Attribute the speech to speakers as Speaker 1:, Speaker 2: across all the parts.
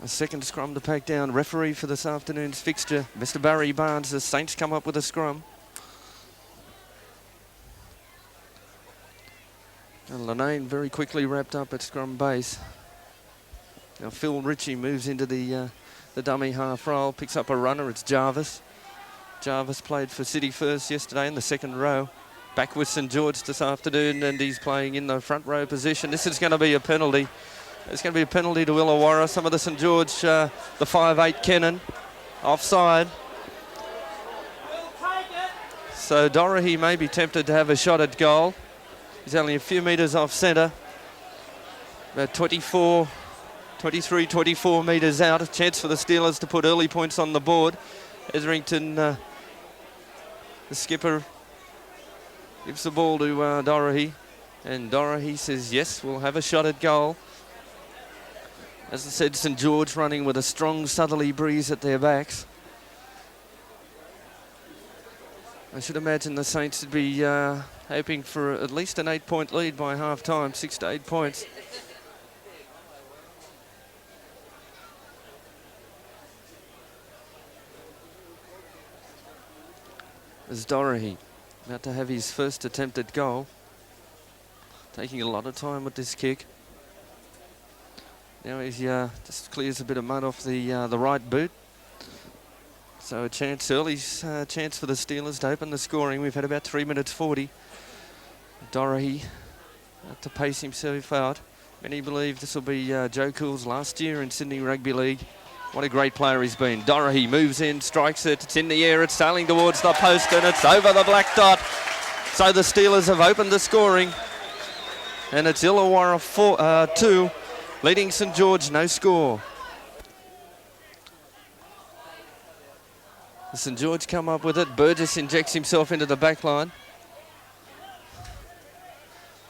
Speaker 1: A second scrum to pack down. Referee for this afternoon's fixture, Mr. Barry Barnes. The Saints come up with a scrum. And Linnane very quickly wrapped up at scrum base. Now Phil Ritchie moves into the dummy half roll, picks up a runner. It's Jarvis. Jarvis played for City First yesterday in the second row. Back with St George this afternoon, and he's playing in the front row position. This is going to be a penalty. It's going to be a penalty to Illawarra. Some of the St George, the 5'8" Kennan, offside. So Dorahy may be tempted to have a shot at goal. He's only a few metres off centre. About 23, 24 metres out. A chance for the Steelers to put early points on the board. Hetherington, the skipper, gives the ball to Dorahy. And Dorahy says, yes, we'll have a shot at goal. As I said, St George running with a strong southerly breeze at their backs. I should imagine the Saints would be hoping for at least an 8-point lead by half-time, 6 to 8 points. As Dorahy about to have his first attempt at goal. Taking a lot of time with this kick. Now he just clears a bit of mud off the right boot. So a chance, early chance for the Steelers to open the scoring. We've had about 3 minutes 40. Dorahy to pace himself out. Many believe this will be Joe Cool's last year in Sydney Rugby League. What a great player he's been. Dorahy moves in, strikes it. It's in the air. It's sailing towards the post, and it's over the black dot. So the Steelers have opened the scoring. And it's Illawarra 2. Leading St George, no score. St George come up with it. Burgess injects himself into the back line.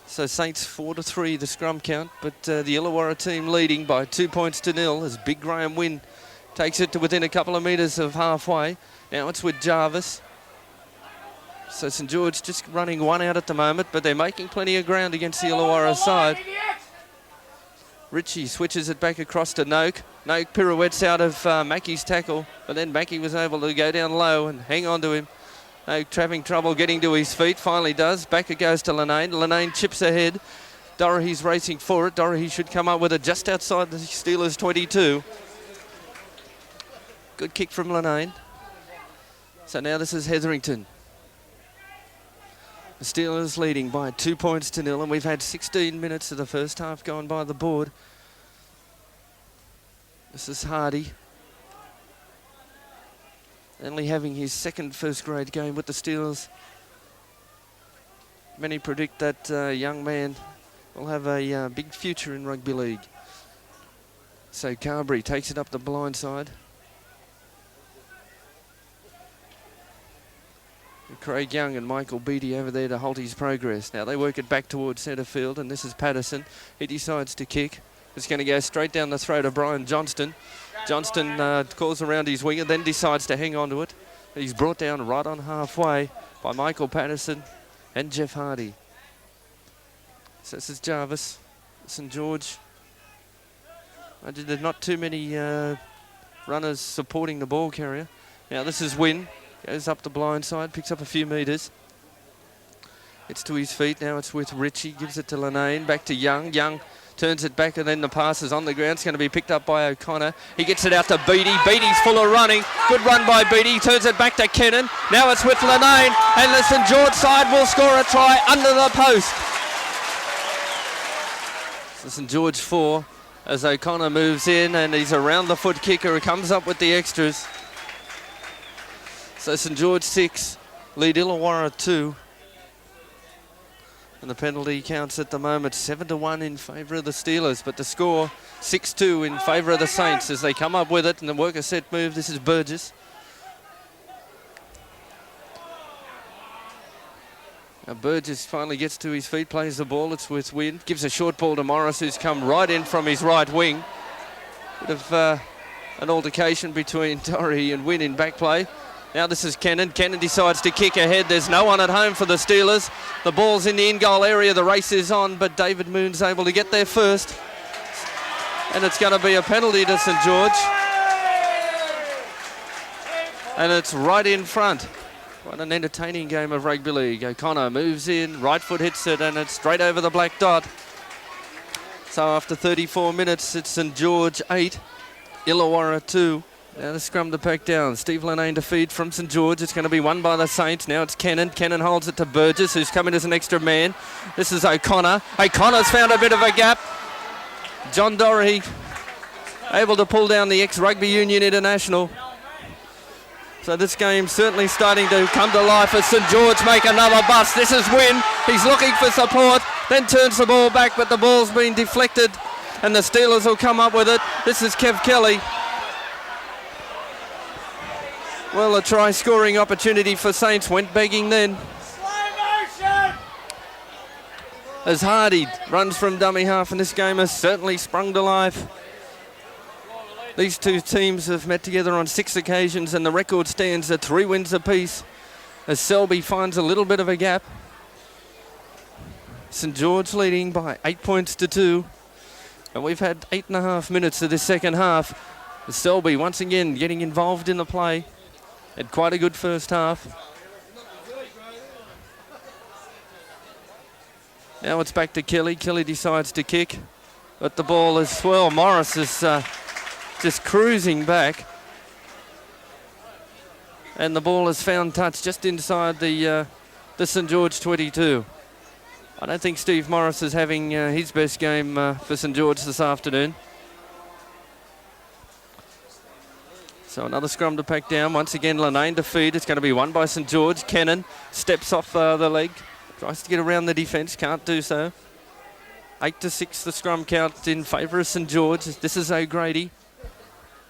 Speaker 1: So Saints 4-3 the scrum count, but the Illawarra team leading by 2 points to 0 as Big Graham Wynn takes it to within a couple of metres of halfway. Now it's with Jarvis. So St George just running one out at the moment, but they're making plenty of ground against the Illawarra side. Ritchie switches it back across to Noke. Noke pirouettes out of Mackey's tackle, but then Mackey was able to go down low and hang on to him. Noke having trouble getting to his feet, finally does. Back it goes to Linnane. Linnane chips ahead. Dorahy's racing for it. Dorahy should come up with it just outside the Steelers' 22. Good kick from Linnane. So now this is Hetherington. The Steelers leading by 2 points to 0, and we've had 16 minutes of the first half gone by the board. This is Hardy. Only having his second first grade game with the Steelers. Many predict that young man will have a big future in rugby league. So Carberry takes it up the blind side. Craig Young and Michael Beattie over there to halt his progress. Now they work it back towards centre field, and this is Pattison. He decides to kick. It's going to go straight down the throat of Brian Johnston. Johnston calls around his winger, then decides to hang on to it. He's brought down right on halfway by Michael Pattison and Jeff Hardy. So this is Jarvis, St George. There's not too many runners supporting the ball carrier. Now this is Wynn. Goes up the blind side, picks up a few metres. It's to his feet. Now it's with Ritchie. Gives it to Linnane. Back to Young. Young turns it back, and then the pass is on the ground. It's going to be picked up by O'Connor. He gets it out to Beattie. Beattie's full of running. Good run by Beattie. Turns it back to Kennan. Now it's with Linnane. And the St George side will score a try under the post. So St George 4 as O'Connor moves in, and he's a round-the-foot kicker who comes up with the extras. So St George 6, lead Illawarra 2. And the penalty counts at the moment 7-1 in favour of the Steelers, but the score 6-2 in favour of the Saints as they come up with it, and the work a set move. This is Burgess. Now Burgess finally gets to his feet, plays the ball. It's with Wynn. Gives a short ball to Morris, who's come right in from his right wing. Bit of an altercation between Dorahy and Wynn in back play. Now this is Kennan. Kennan decides to kick ahead. There's no one at home for the Steelers. The ball's in the in-goal area. The race is on, but David Moon's able to get there first. And it's going to be a penalty to St George. And it's right in front. What an entertaining game of rugby league. O'Connor moves in, right foot hits it, and it's straight over the black dot. So after 34 minutes, it's St George 8, Illawarra 2. Now the scrum to pack down. Steve Linnane to feed from St George. It's going to be won by the Saints. Now it's Kennan. Kennan holds it to Burgess, who's coming as an extra man. This is O'Connor. O'Connor's found a bit of a gap. John Dorahy able to pull down the ex-Rugby Union international. So this game's certainly starting to come to life as St George make another bust. This is Wynn. He's looking for support, then turns the ball back, but the ball's been deflected and the Steelers will come up with it. This is Kev Kelly. Well, a try scoring opportunity for Saints went begging then. As Hardy runs from dummy half, and this game has certainly sprung to life. These two teams have met together on 6 occasions and the record stands at 3 wins apiece as Selby finds a little bit of a gap. St George leading by 8 points to 2. And we've had 8.5 minutes of this second half. Selby once again getting involved in the play. Had quite a good first half. Now it's back to Kelly. Kelly decides to kick, but the ball is swell. Morris is just cruising back. And the ball has found touch just inside the St George 22. I don't think Steve Morris is having his best game for St George this afternoon. So another scrum to pack down. Once again, Linnane to feed. It's going to be won by St George. Kennan steps off the leg. Tries to get around the defence. Can't do so. 8-6 the scrum count in favour of St George. This is O'Grady.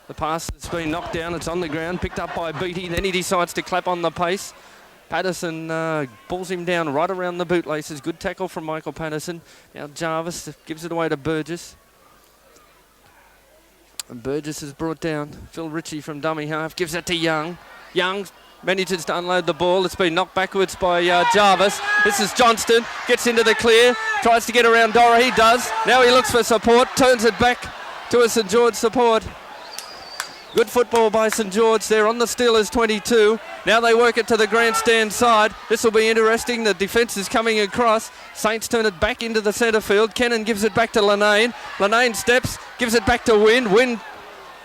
Speaker 1: The pass has been knocked down. It's on the ground. Picked up by Beattie. Then he decides to clap on the pace. Pattison pulls him down right around the bootlaces. Good tackle from Michael Pattison. Now Jarvis gives it away to Burgess. And Burgess is brought down. Phil Ritchie from dummy half gives it to Young. Young manages to unload the ball. It's been knocked backwards by Jarvis. This is Johnston. Gets into the clear. Tries to get around Dorahy. He does. Now he looks for support. Turns it back to a St George support. Good football by St George. They're on the Steelers 22. Now they work it to the grandstand side. This will be interesting. The defence is coming across. Saints turn it back into the centre field. Kennan gives it back to Linnane. Linnane steps, gives it back to Wynn. Wynn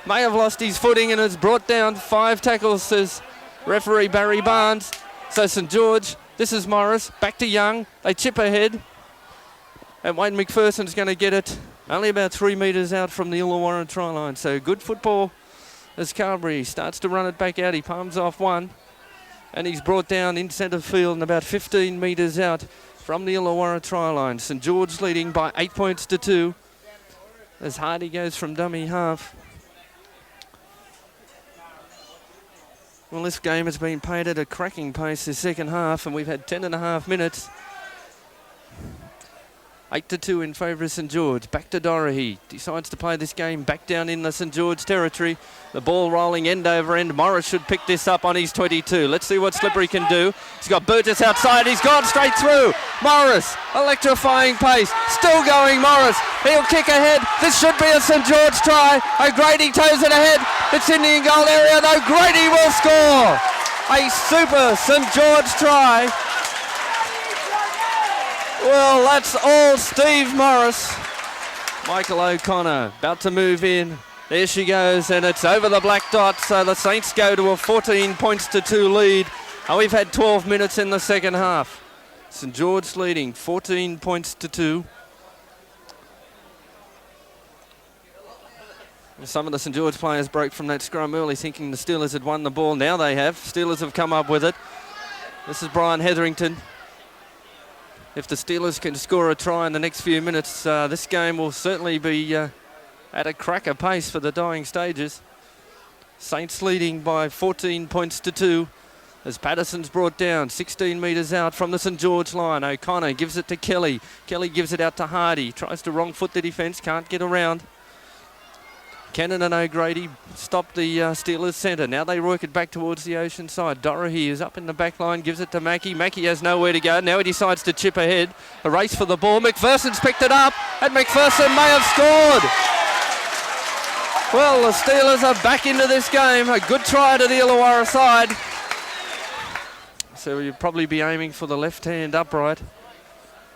Speaker 1: may have lost his footing and has brought down 5 tackles, says referee Barry Barnes. So St George, this is Morris. Back to Young. They chip ahead. And Wayne McPherson's going to get it only about 3 metres out from the Illawarra try line. So good football. As Carberry starts to run it back out, he palms off one. And he's brought down in centre field and about 15 metres out from the Illawarra try line. St George leading by 8 points to 2. As Hardy goes from dummy half. Well, this game has been played at a cracking pace this second half, and we've had 10.5 minutes. 8-2 in favour of St George. Back to Dorahy. Decides to play this game back down in the St George territory. The ball rolling end over end. Morris should pick this up on his 22. Let's see what Slippery can do. He's got Burgess outside. He's gone straight through. Morris, electrifying pace. Still going Morris. He'll kick ahead. This should be a St George try. O'Grady toes it ahead. It's in the in-goal area. O'Grady will score. A super St George try. Well, that's all Steve Morris. Michael O'Connor about to move in. There she goes, and it's over the black dot. So the Saints go to a 14 points to 2 lead. And we've had 12 minutes in the second half. St George leading 14 points to 2. Some of the St George players broke from that scrum early thinking the Steelers had won the ball. Now they have. Steelers have come up with it. This is Brian Hetherington. If the Steelers can score a try in the next few minutes, this game will certainly be at a cracker pace for the dying stages. Saints leading by 14 points to 2 as Pattison's brought down 16 metres out from the St George line. O'Connor gives it to Kelly. Kelly gives it out to Hardy. Tries to wrong foot the defence, can't get around. Kennan and O'Grady stop the Steelers centre. Now they work it back towards the ocean side. Dorahy is up in the back line, gives it to Mackey. Mackey has nowhere to go. Now he decides to chip ahead. A race for the ball. McPherson's picked it up, and McPherson may have scored. Well, the Steelers are back into this game. A good try to the Illawarra side. So you'll probably be aiming for the left-hand upright.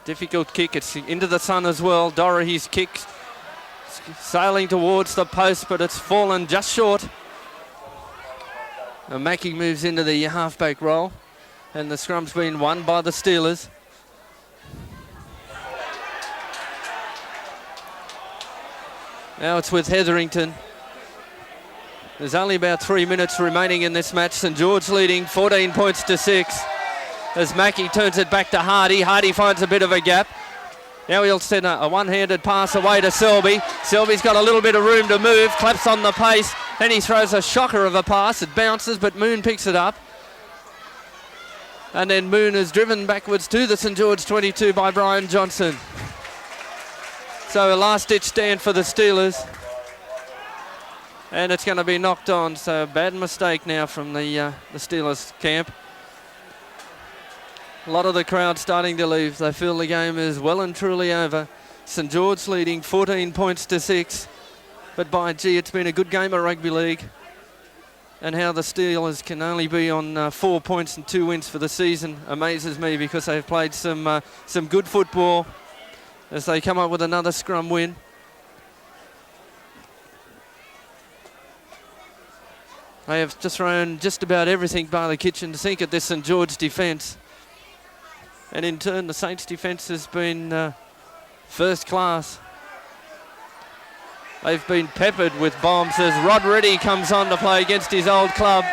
Speaker 1: Difficult kick. It's into the sun as well. Dorahy's kick sailing towards the post, but it's fallen just short. And Mackey moves into the halfback role, and the scrum's been won by the Steelers. Now it's with Hetherington. There's only about 3 minutes remaining in this match. St George leading 14 points to 6. As Mackey turns it back to Hardy. Hardy finds a bit of a gap. Now he'll send a one-handed pass away to Selby. Selby's got a little bit of room to move, claps on the pace. Then he throws a shocker of a pass. It bounces, but Moon picks it up. And then Moon is driven backwards to the St George 22 by Brian Johnston. So a last-ditch stand for the Steelers. And it's going to be knocked on. So bad mistake now from the Steelers camp. A lot of the crowd starting to leave. They feel the game is well and truly over. St George leading 14 points to 6. But by gee, it's been a good game of rugby league. And how the Steelers can only be on 4 points and 2 wins for the season amazes me, because they've played some good football as they come up with another scrum win. They have just thrown just about everything by the kitchen sink at this St George defence. And in turn, the Saints defence has been first class. They've been peppered with bombs as Reddy comes on to play against his old club.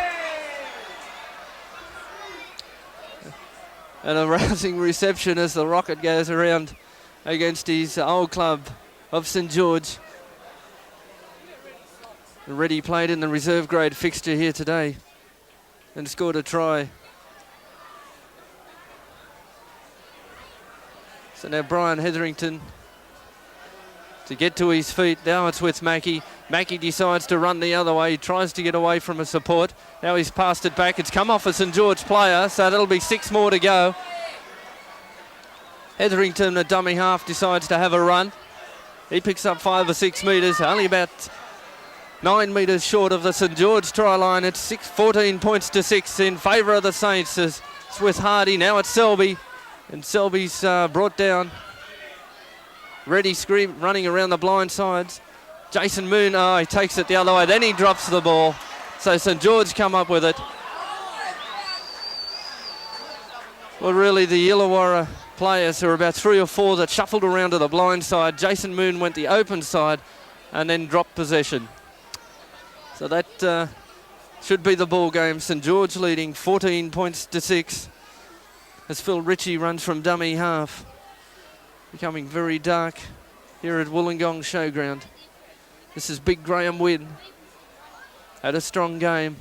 Speaker 1: And a rousing reception as the rocket goes around against his old club of St George. Reddy played in the reserve grade fixture here today and scored a try. So now Brian Hetherington to get to his feet. Now it's with Mackey. Mackey decides to run the other way. He tries to get away from a support. Now he's passed it back. It's come off a St George player, so that'll be 6 more to go. Hetherington, a dummy half, decides to have a run. He picks up 5 or 6 metres, only about 9 metres short of the St George try line. It's 14 points to 6 in favour of the Saints. It's with Hardy. Now it's Selby. And Selby's brought down. Reddy running around the blind sides. Jason Moon, he takes it the other way. Then he drops the ball. So St George come up with it. Well, really, the Illawarra players, there were about 3 or 4 that shuffled around to the blind side. Jason Moon went the open side and then dropped possession. So that should be the ball game. St George leading 14 points to 6. As Phil Ritchie runs from dummy half. Becoming very dark here at Wollongong Showground. This is big Graham Wynn. Had a strong game.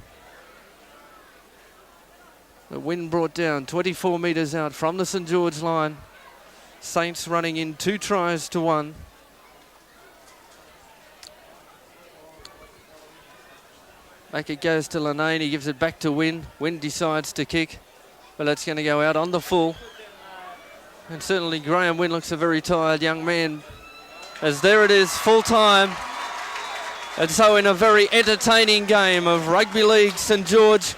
Speaker 1: The Wynn brought down 24 metres out from the St George line. Saints running in 2 tries to 1. Back it goes to Linnane. He gives it back to Wynn. Wynn decides to kick. But it's going to go out on the full. And certainly Graham Wynn looks a very tired young man. As there it is, full time. And so in a very entertaining game of rugby league, St George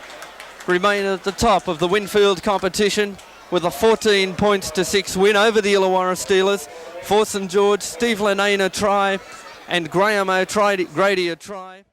Speaker 1: remain at the top of the Winfield competition with a 14 points to 6 win over the Illawarra Steelers. For St George, Steve Linnane a try and Graham O'Grady a try.